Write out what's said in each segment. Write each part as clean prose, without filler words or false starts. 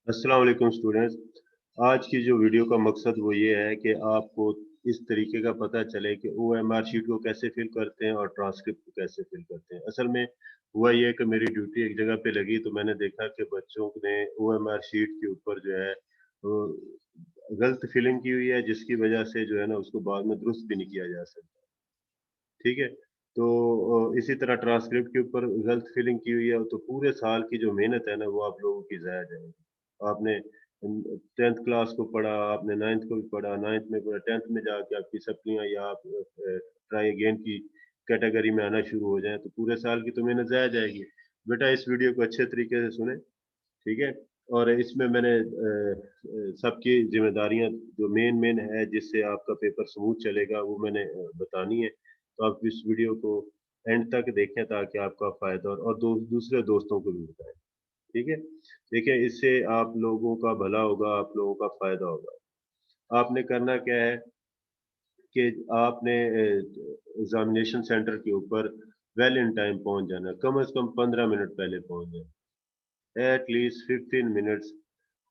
अस्सलाम वालेकुम स्टूडेंट्स। आज की जो वीडियो का मकसद वो ये है कि आपको इस तरीके का पता चले कि ओएमआर शीट को कैसे फिल करते हैं और ट्रांसक्रिप्ट को कैसे फिल करते हैं। असल में हुआ ये कि मेरी ड्यूटी एक जगह पे लगी तो मैंने देखा कि बच्चों ने ओएमआर शीट के ऊपर जो है वो गलत फिलिंग की हुई है, जिसकी वजह से जो है ना उसको बाद में दुरुस्त भी नहीं किया जा सकता। ठीक है? तो इसी तरह ट्रांसक्रिप्ट के ऊपर गलत फिलिंग की हुई है तो पूरे साल की जो मेहनत है ना वो आप लोगों की ज़ाया जाएगी। आपने 10th क्लास को पढ़ा, आपने 9th को भी पढ़ा, 9th में पढ़ा, 10th में जाके आपकी सप्लियाँ या आप ट्राई अगेन की कैटेगरी में आना शुरू हो जाएँ, तो पूरे साल की तो मेहनत ज़ाया जाएगी। बेटा इस वीडियो को अच्छे तरीके से सुनें, ठीक है? और इसमें मैंने सबकी ज़िम्मेदारियाँ जो मेन है जिससे आपका पेपर स्मूथ चलेगा वो मैंने बतानी है। तो आप इस वीडियो को एंड तक देखें ताकि आपका फ़ायदा और दूसरे दोस्तों को भी बताएँ, ठीक है? देखिए इससे आप लोगों का भला होगा, आप लोगों का फ़ायदा होगा। आपने करना क्या है कि आपने एग्ज़ामिनेशन सेंटर के ऊपर वेल इन टाइम पहुँच जाना है, कम से कम 15 मिनट पहले पहुँच जाएँ। At least 15 minutes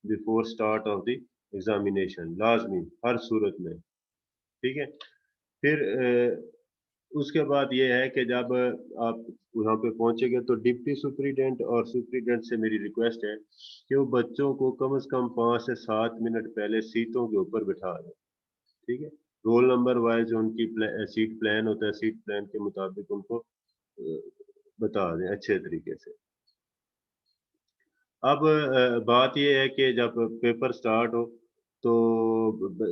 before start of the examination लाज़मी हर सूरत में, ठीक है? फिर उसके बाद ये है कि जब आप वहाँ पे पहुँचेंगे तो डिप्टी सुपरिटेंडेंट और सुपरिटेंडेंट से मेरी रिक्वेस्ट है कि वो बच्चों को कम से कम 5 से 7 मिनट पहले सीटों के ऊपर बिठा दें, ठीक है? रोल नंबर वाइज़ उनकी सीट प्लान होता है, सीट प्लान के मुताबिक उनको बता दें अच्छे तरीके से। अब बात ये है कि जब पेपर स्टार्ट हो तो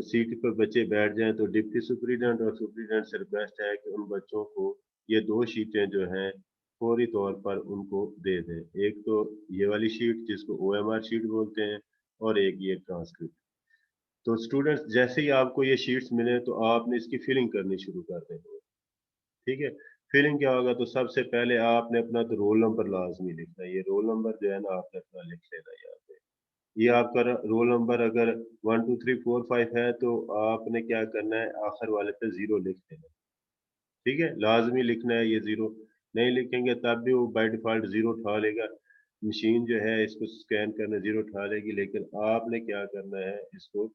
सीट पर बच्चे बैठ जाएं तो डिप्टी सुपरिटेंडेंट और सुपरिटेंडेंट से रिक्वेस्ट है कि उन बच्चों को ये दो शीटें जो हैं फौरी तौर पर उनको दे दें। एक तो ये वाली शीट जिसको ओएमआर शीट बोलते हैं और एक ये ट्रांसक्रिप्ट। तो स्टूडेंट्स जैसे ही आपको ये शीट्स मिले तो आपने इसकी फिलिंग करनी शुरू कर देनी है। ठीक है? फिलिंग क्या होगा तो सबसे पहले आपने अपना तो रोल नंबर लाज़मी लिखना है। ये रोल नंबर जो है ना आपने अपना लिख लेना है यहाँ पे। ये आपका रोल नंबर अगर 1 2 3 4 5 है तो आपने क्या करना है आखिर वाले पे 0 लिख देना है। ठीक है? लाज़मी लिखना है ये 0 नहीं लिखेंगे तब भी वो बाय डिफ़ॉल्ट 0 उठा लेगा। मशीन जो है इसको स्कैन करने 0 उठा लेगी लेकिन आपने क्या करना है इसको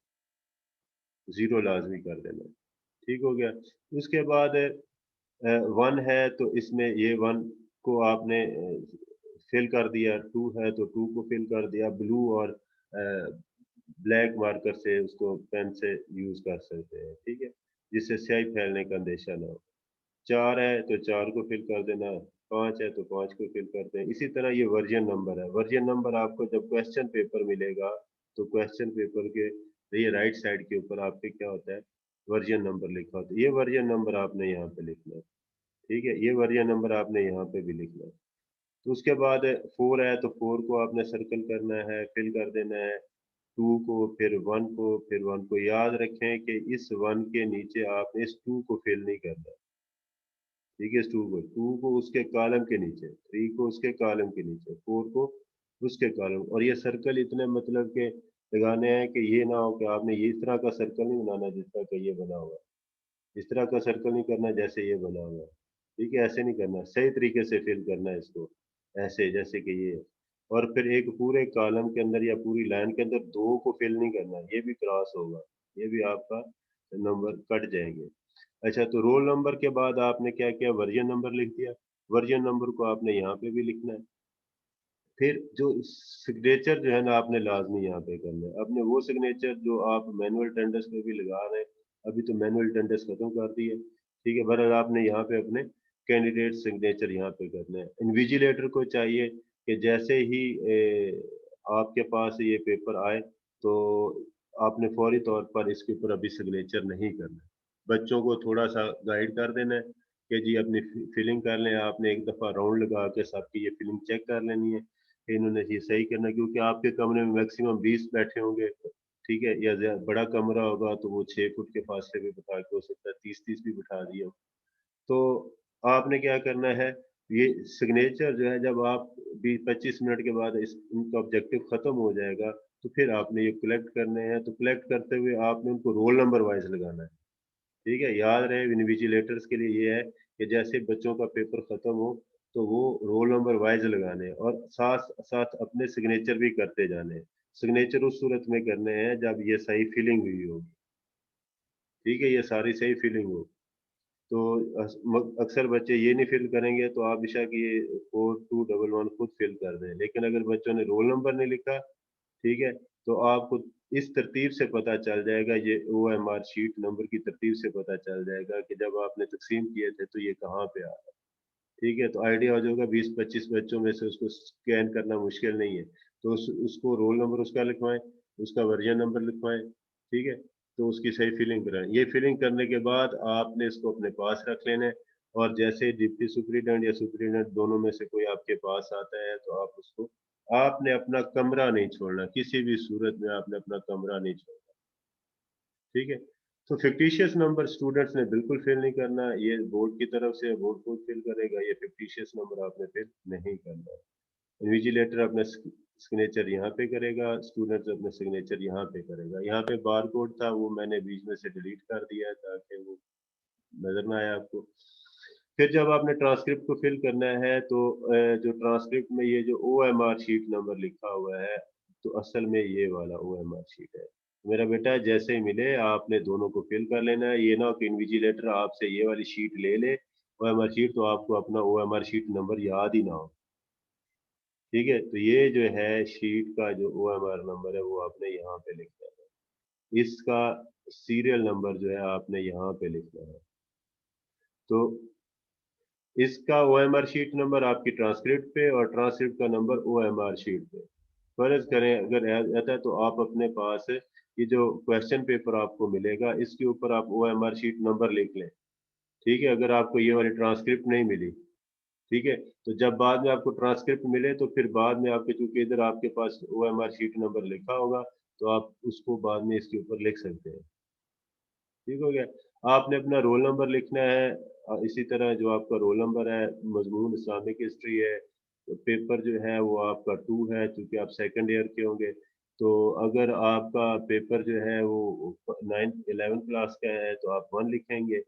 0 लाज़मी कर देना है। ठीक हो गया? उसके बाद 1 है तो इसमें ये 1 को आपने फिल कर दिया, 2 है तो 2 को फिल कर दिया, ब्लू और ब्लैक मार्कर से उसको पेन से यूज़ कर सकते हैं, ठीक है? जिससे स्याही फैलने का अंदेशा ना हो। 4 है तो 4 को फिल कर देना, 5 है तो 5 को फिल कर दें। इसी तरह ये वर्जन नंबर है, वर्जन नंबर आपको जब क्वेश्चन पेपर मिलेगा, तो क्वेश्चन पेपर के ये राइट साइड के ऊपर आपके क्या होता है, वर्जन नंबर लिखा होता है। ये वर्जन नंबर आपने यहाँ पे लिखना है। ठीक है? ये वर्जन नंबर आपने यहाँ पे भी लिखना है। तो उसके बाद 4 है तो 4 को आपने सर्कल करना है, फिल कर देना है। 2 को फिर 1 को फिर 1 को याद रखें कि इस 1 के नीचे आपने इस 2 को फिल नहीं करना। ठीक है? इस 2 को उसके कॉलम के नीचे, 3 को उसके कॉलम के नीचे, 4 को उसके कॉलम और ये सर्कल इतने मतलब के लगाने हैं कि ये ना हो कि आपने ये इस तरह का सर्कल नहीं बनाना जिस तरह का ये बना हुआ है। इस तरह का सर्कल नहीं करना जैसे ये बना हुआ है। ठीक है? ऐसे नहीं करना, सही तरीके से फिल करना है इसको, ऐसे जैसे कि ये। और फिर एक पूरे कॉलम के अंदर या पूरी लाइन के अंदर 2 को फिल नहीं करना, ये भी क्रॉस होगा, ये भी आपका नंबर कट जाएँगे। अच्छा तो रोल नंबर के बाद आपने क्या किया वर्जन नंबर लिख दिया, वर्जन नंबर को आपने यहाँ पे भी लिखना है। फिर जो सिग्नेचर जो है ना आपने लाज़मी यहाँ पे करना है। आपने वो सिग्नेचर जो आप मैनुअल टेंडर्स पे भी लगा रहे हैं, अभी तो मैनुअल टेंडर्स खत्म कर दिए, ठीक है? बहरहाल आपने यहाँ पे अपने कैंडिडेट सिग्नेचर यहाँ पे करने हैं। इन्विजिलेटर को चाहिए कि जैसे ही आपके पास ये पेपर आए, तो आपने फौरी तौर पर इसके ऊपर अभी सिग्नेचर नहीं करना है। बच्चों को थोड़ा-सा गाइड कर देना है कि जी अपनी फिलिंग कर लें, आपने एक दफ़ा राउंड लगा के सबकी ये फिलिंग चेक कर लेनी है। इन्होंने ये सही करना है क्योंकि आपके कमरे में मैक्सिमम 20 बैठे होंगे, ठीक है? या बड़ा कमरा होगा तो वो 6 फुट के फासले पे बिठा के हो सकता है 30-30 भी बिठा दिए हो। तो आपने क्या करना है, ये सिग्नेचर जो है जब आप 20-25 मिनट के बाद इस उनका ऑब्जेक्टिव खत्म हो जाएगा, तो फिर आपने ये कलेक्ट करने हैं, तो कलेक्ट करते हुए आपने उनको रोल नंबर वाइज़ लगाना है। ठीक है? याद रहे इन्विजिलेटर्स के लिए ये है कि जैसे बच्चों का पेपर खत्म हो, तो वो रोल नंबर वाइज़ लगाने हैं और साथ-साथ अपने सिग्नेचर भी करते जाने हैं। सिग्नेचर उस सूरत में करने हैं जब ये सही फिलिंग हुई होगी, ठीक है? ये सारी सही फिलिंग हो। तो अक्सर बच्चे ये नहीं फिल करेंगे तो आप बेशक ये 4211 खुद फिल कर दें। लेकिन अगर बच्चों ने रोल नंबर नहीं लिखा, ठीक है? तो आपको इस तरतीब से पता चल जाएगा, ये ओएमआर शीट नंबर की तरतीब से पता चल जाएगा कि जब आपने तक़सीम किए थे तो ये कहाँ पे आ रहा है, ठीक है? तो आइडिया हो जाएगा 20-25 बच्चों में से उसको स्कैन करना मुश्किल नहीं है। तो उसको रोल नंबर उसका लिखवाएँ, उसका वर्जन नंबर लिखवाएँ, ठीक है? तो उसकी सही फिलिंग कराएँ। ये फिलिंग करने के बाद आपने इसको अपने पास रख लेना है और जैसे डिप्टी सुपरिटेंडेंट या सुपरिटेंडेंट दोनों में से कोई आपके पास आता है तो आप उसको आपने अपना कमरा नहीं छोड़ना, किसी भी सूरत में आपने अपना कमरा नहीं छोड़ना, ठीक है? तो फिक्टिशियस नंबर स्टूडेंट्स ने बिल्कुल फिल नहीं करना, ये बोर्ड की तरफ से बोर्ड खुद फिल करेगा, ये फिक्टिशियस नंबर आपने फिल नहीं करना है। इन्विजिलेटर अपना सिग्नेचर यहाँ पे करेगा, स्टूडेंट्स अपना सिग्नेचर यहाँ पे करेगा। यहाँ पे बारकोड था वो मैंने बीच में से डिलीट कर दिया ताकि वो नज़र ना आए आपको। फिर जब आपने ट्रांसक्रिप्ट को फिल करना है तो जो ट्रांसक्रिप्ट में ये जो ओएमआर शीट नंबर लिखा हुआ है, तो असल में ये वाला ओएमआर शीट है। मेरा बेटा जैसे ही मिले आपने दोनों को फिल कर लेना है, ये ना हो कि इन्विजिलेटर आपसे ये वाली शीट ले ले, ओएमआर शीट तो आपको अपना ओएमआर शीट नंबर याद ही ना हो। ठीक है? तो ये जो है शीट का जो ओएमआर नंबर है वो आपने यहाँ पे लिखना है। इसका सीरियल नंबर जो है आपने यहाँ पे लिखना है। तो इसका ओएमआर शीट नंबर आपकी ट्रांसक्रिप्ट पे और ट्रांसक्रिप्ट का नंबर ओएमआर शीट पे। फर्ज़ करें अगर ऐसा है तो आप अपने पास ये जो क्वेश्चन पेपर आपको मिलेगा इसके ऊपर आप ओएमआर शीट नंबर लिख लें। ठीक है? अगर आपको ये वाली ट्रांसक्रिप्ट नहीं मिली, ठीक है? तो जब बाद में आपको ट्रांसक्रिप्ट मिले तो फिर बाद में आपके चूँकि इधर आपके पास ओएमआर शीट नंबर लिखा होगा, तो आप उसको बाद में इसके ऊपर लिख सकते हैं। ठीक हो गया? आपने अपना रोल नंबर लिखना है इसी तरह जो आपका रोल नंबर है, मज़मून इस्लामिक हिस्ट्री है, तो पेपर जो है वो आपका 2 है चूँकि आप सेकंड ईयर के होंगे। तो अगर आपका पेपर जो है वो 9th 11th क्लास का है तो आप 1 लिखेंगे।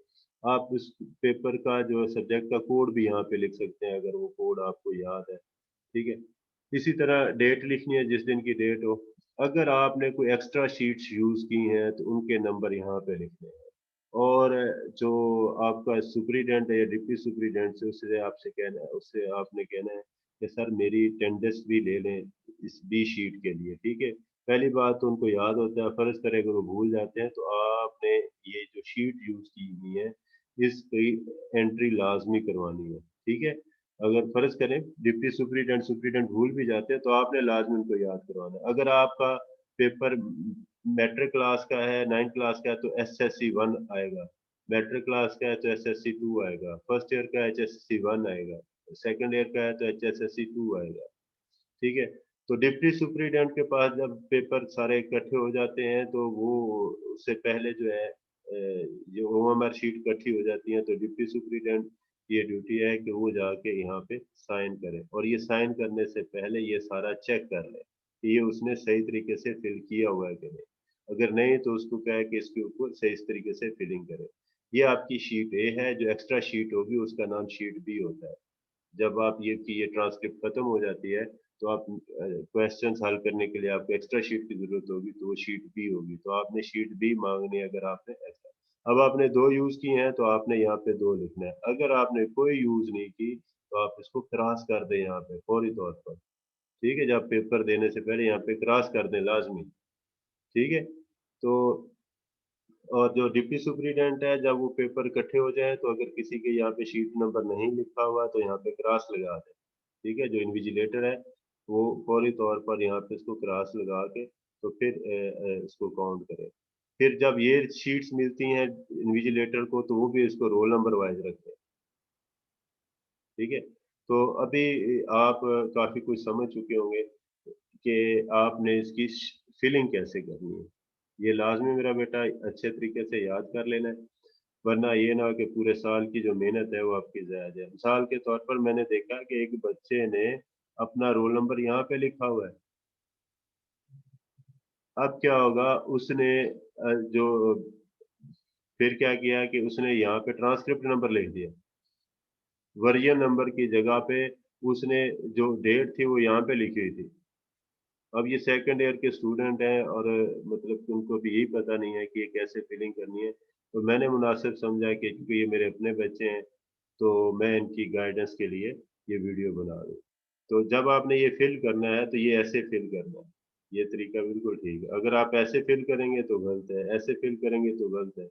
आप उस पेपर का जो सब्जेक्ट का कोड भी यहाँ पे लिख सकते हैं अगर वो कोड आपको याद है। ठीक है? इसी तरह डेट लिखनी है जिस दिन की डेट हो। अगर आपने कोई एक्स्ट्रा शीट्स यूज़ की हैं तो उनके नंबर यहाँ पे लिखने हैं। और जो आपका सुपरिटेंडेंट है या डिप्टी सुपरिटेंडेंट से उससे आपसे कहना है उससे आपने कहना है कि सर मेरी अटेंडेंस भी ले लें इस बी शीट के लिए, ठीक है? पहली बात तो उनको याद होता है, फ़र्ज़ करें अगर वो भूल जाते हैं तो आपने ये जो शीट यूज़ की हुई है, इसकी एंट्री लाज़मी करवानी है, ठीक है? अगर फ़र्ज़ करें डिप्टी सुपरिटेंडेंट भूल भी जाते हैं तो आपने लाज़मी उनको याद करवाना है। अगर आपका पेपर मैट्रिक क्लास का है, 9th क्लास का है तो एसएससी 1 आएगा। मैट्रिक क्लास का है तो एसएससी 2 आएगा। फर्स्ट ईयर का एचएसएससी 1 आएगा। सेकंड ईयर का है तो एचएसएससी 2 आएगा। ठीक है? तो डिप्टी सुपरिटेंडेंट के पास जब पेपर सारे इकट्ठे हो जाते हैं तो वो उससे पहले जो है जो ओएमआर शीट इकट्ठी हो जाती है तो डिप्टी सुपरिटेंडेंट की ये ड्यूटी है कि वो जाके यहाँ पे साइन करे और ये साइन करने से पहले ये सारा चेक कर ले कि ये उसने सही तरीके से फिल किया हुआ है कि नहीं। अगर नहीं तो उसको क्या है कि इसके ऊपर सही इस तरीके से फिलिंग करे। ये आपकी शीट ए है, जो एक्स्ट्रा शीट होगी उसका नाम शीट बी होता है। जब आप ये ट्रांसक्रिप्ट खत्म हो जाती है तो आप क्वेश्चंस हल करने के लिए आपको एक्स्ट्रा शीट की ज़रूरत होगी तो वो शीट बी होगी। तो आपने शीट बी माँगनी है अगर आपने एक्स्ट्रा अब आपने 2 यूज़ की हैं तो आपने यहाँ पे 2 लिखना है। अगर आपने कोई यूज़ नहीं की तो आप इसको क्रॉस कर दें यहाँ पे फौरी तौर पर। ठीक है? जब पेपर देने से पहले यहाँ पे क्रॉस कर दें लाज़मी। ठीक है? तो और जो डिप्टी सुपरिटेंडेंट है जब वो पेपर इकट्ठे हो जाएँ तो अगर किसी के यहाँ पे शीट नंबर नहीं लिखा हुआ तो यहाँ पे क्रॉस लगा दें। ठीक है? जो इन्विजिलेटर है वो फौरी तौर पर यहाँ पे इसको क्रॉस लगा के तो फिर इसको काउंट करें। फिर जब ये शीट्स मिलती हैं इन्विजिलेटर को तो वो भी इसको रोल नंबर वाइज़ रखते हैं। ठीक है? तो अभी आप काफ़ी कुछ समझ चुके होंगे कि आपने इसकी फिलिंग कैसे करनी है। ये लाज़मी मेरा बेटा अच्छे तरीके से याद कर लेना है, वरना ये ना हो कि पूरे साल की जो मेहनत है वो आपकी ज़ाया जाए। मिसाल के तौर पर मैंने देखा कि एक बच्चे ने अपना रोल नंबर यहाँ पे लिखा हुआ है। अब क्या होगा उसने जो फिर क्या किया कि उसने यहाँ पे ट्रांसक्रिप्ट नंबर लिख दिया। वर्जन नंबर की जगह पे उसने जो डेट थी वो यहाँ पे लिखी हुई थी। अब ये सेकंड ईयर के स्टूडेंट हैं और मतलब कि उनको भी यही पता नहीं है कि ये कैसे फिलिंग करनी है। तो मैंने मुनासिब समझा कि क्योंकि ये मेरे अपने बच्चे हैं, तो मैं इनकी गाइडेंस के लिए ये वीडियो बना दूँ। तो जब आपने ये फ़िल करना है, तो ये ऐसे फ़िल करना है। ये तरीका बिल्कुल ठीक है। अगर आप ऐसे फ़िल करेंगे तो गलत है, ऐसे फ़िल करेंगे तो गलत है।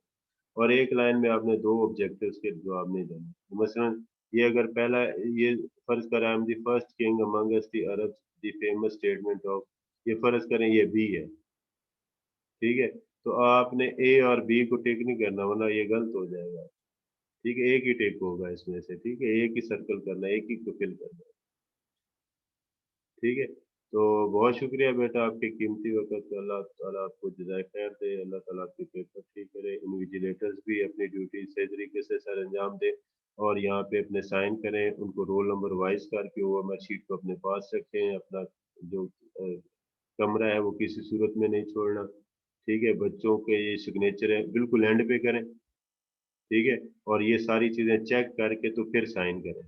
और एक लाइन में आपने 2 ऑब्जेक्टिव्स के जवाब नहीं देने। मसलन ये अगर पहला ये फ़र्ज़ करें I am the first king among us the Arabs the famous statement of ये फ़र्ज़ करें ये बी है, ठीक है? तो आपने ए और बी को टिक नहीं करना वरना ये गलत हो जाएगा, ठीक है? एक ही टिक होगा इसमें से, ठीक है? एक ही सर्कल करना है, एक ही को फ़िल करना है, ठीक है? तो बहुत शुक्रिया बेटा आपके कीमती वक़्त का अल्लाह ताला आपको जज़ाए खैर दे, अल्लाह ताला आपके पेपर ठीक करे, इन्विजिलेटर्स भी अपनी ड्यूटी सही तरीके से सर अंजाम दें और यहाँ पे अपने साइन करें, उनको रोल नंबर वाइज़ करके ओएमआर शीट को अपने पास रखें, अपना जो कमरा है वो किसी सूरत में नहीं छोड़ना, ठीक है? बच्चों के ये सिग्नेचर है, बिल्कुल एंड पे करें, ठीक है? और ये सारी चीज़ें चेक करके तो फिर साइन करें।